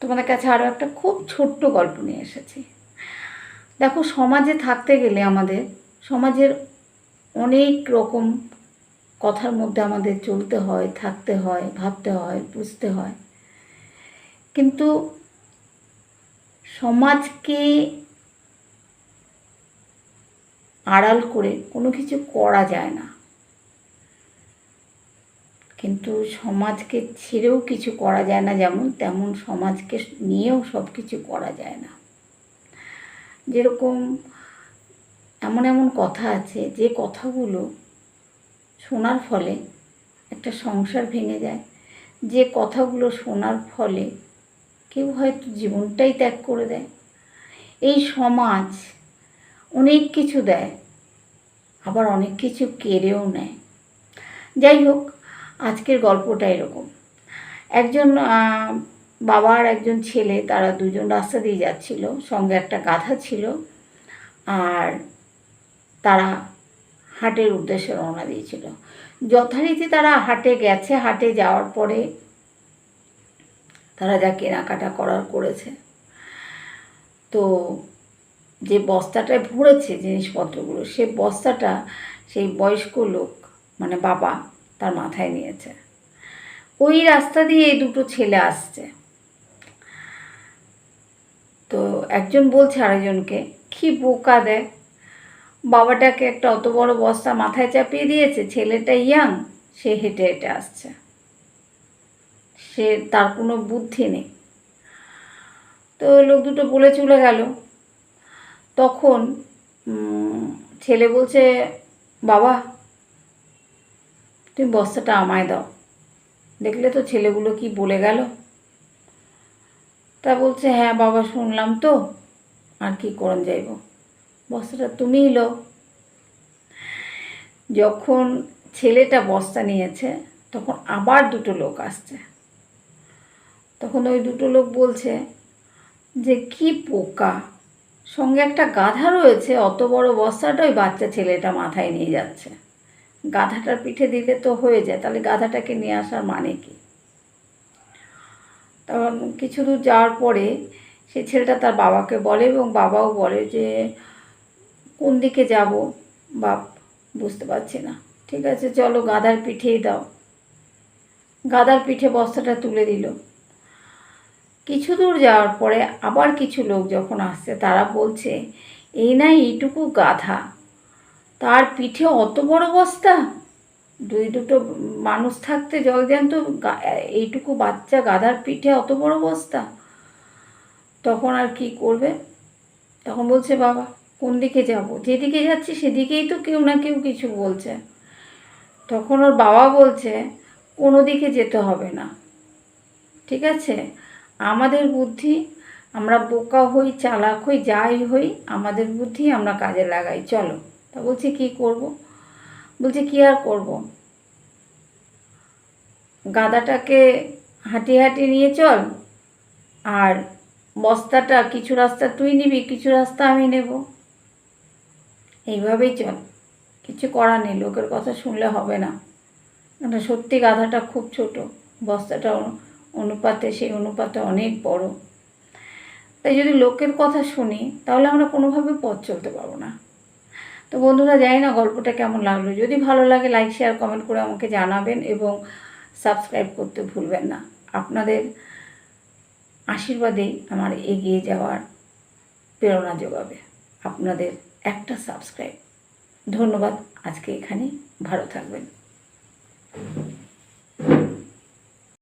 তোমাদের কাছে আরও একটা খুব ছোট্ট গল্প নিয়ে এসেছি। দেখো, সমাজে থাকতে গেলে আমাদের সমাজের অনেক রকম কথার মধ্যে আমাদের চলতে হয়, থাকতে হয়, ভাবতে হয়, বুঝতে হয়। কিন্তু সমাজকে আড়াল করে কোনো কিছু করা যায় না, কিন্তু সমাজকে ছেড়েও কিছু করা যায় না, যেমন তেমন সমাজকে নিয়েও সব কিছু করা যায় না। যেরকম এমন এমন কথা আছে যে কথাগুলো শোনার ফলে একটা সংসার ভেঙে যায়, যে কথাগুলো শোনার ফলে কেউ হয়তো জীবনটাই ত্যাগ করে দেয়। এই সমাজ অনেক কিছু দেয়, আবার অনেক কিছু কেড়েও নেয়। যাই হোক, আজকের গল্পটা এরকম। একজন বাবা আর একজন ছেলে, তারা দুজন রাস্তা দিয়ে যাচ্ছিল, সঙ্গে একটা গাধা ছিল, আর তারা হাটের উদ্দেশ্যে রওনা দিয়েছিল। যথারীতি তারা হাটে গেছে। হাটে যাওয়ার পরে তারা যা কেনাকাটা করার করেছে, তো যে বস্তাটায় ভরেছে জিনিসপত্রগুলো, সে বস্তাটা সেই বয়স্ক লোক মানে বাবা তার মাথায় নিয়েছে। ওই রাস্তা দিয়ে এই দুটো ছেলে আসছে। তো একজন বলছে আরেকজনকে, কি বোকা দেয়, বাবাটাকে একটা অত বড় বস্তা মাথায় চাপিয়ে দিয়েছে, ছেলেটা ইয়াং, সে হেঁটে হেঁটে আসছে, তার কোনো বুদ্ধি নেই। তো লোক দুটো বলে চলে গেল। তখন ছেলে বলছে, বাবা তুমি বস্তাটা আমায় দাও। দেখলে তো ছেলেগুলো কি বলে গেল। তা বলছে, হ্যাঁ বাবা শুনলাম তো, আর কি করন যাইব, বস্তাটা তুমিই লো। যখন ছেলেটা বস্তা নিয়েছে, তখন আবার দুটো লোক আসছে। তখন ওই দুটো লোক বলছে যে কি পোকা, সঙ্গে একটা গাধা রয়েছে, অত বড় বস্তাটা ওই বাচ্চা ছেলেটা মাথায় নিয়ে যাচ্ছে, গাধাটার পিঠে দিলে তো হয়ে যায়, তাহলে গাধাটাকে নিয়ে আসার মানে কি। তখন কিছু দূর যাওয়ার পরে সে ছেলেটা তার বাবাকে বলে, এবং বাবাও বলে যে কোন দিকে যাব বাপ, বুঝতে পারছি না, ঠিক আছে চলো গাধার পিঠেই দাও। গাধার পিঠে বস্তাটা তুলে দিল। কিছু দূর যাওয়ার পরে আবার কিছু লোক যখন আসছে, তারা বলছে, এই না এইটুকু গাধা, তার পিঠে অত বড় বস্তা, দুটো মানুষ থাকতে জলজ্যান্ত এইটুকু বাচ্চা গাধার পিঠে অত বড় বস্তা। তখন আর কি করবে, তখন বলছে, বাবা কোন দিকে যাব, যেদিকে যাচ্ছি সেদিকেই তো কেউ না কেউ কিছু বলছে। তখন ওর বাবা বলছে, কোনো দিকে যেতে হবে না, ঠিক আছে, আমাদের বুদ্ধি, আমরা বোকা হই, চালাক হই, যাই হই, আমাদের বুদ্ধি আমরা কাজে লাগাই, চলো। তা বলছে কি করব, বলছে কি আর করব, গাধাটাকে হাঁটিয়ে হাঁটিয়ে নিয়ে চল, আর বস্তাটা কিছু রাস্তা তুই নিবি, কিছু রাস্তা আমি নেব, এইভাবেই চল, কিছু করার নেই, লোকের কথা শুনলে হবে না। কারণ সত্যি গাধাটা খুব ছোট, বস্তাটা অনুপাতে সেই অনুপাতে অনেক বড়, তাই যদি লোকের কথা শুনি তাহলে আমরা কোনোভাবে পথ চলতে পারবো না। তো বন্ধুরা, জানি না গল্পটা কেমন লাগলো, যদি ভালো লাগে লাইক শেয়ার কমেন্ট করে আমাকে জানাবেন, এবং সাবস্ক্রাইব করতে ভুলবেন না। আপনাদের আশীর্বাদেই আমার এগিয়ে যাওয়ার প্রেরণা যোগাবে আপনাদের একটা সাবস্ক্রাইব। ধন্যবাদ, আজকে এখানেই, ভালো থাকবেন।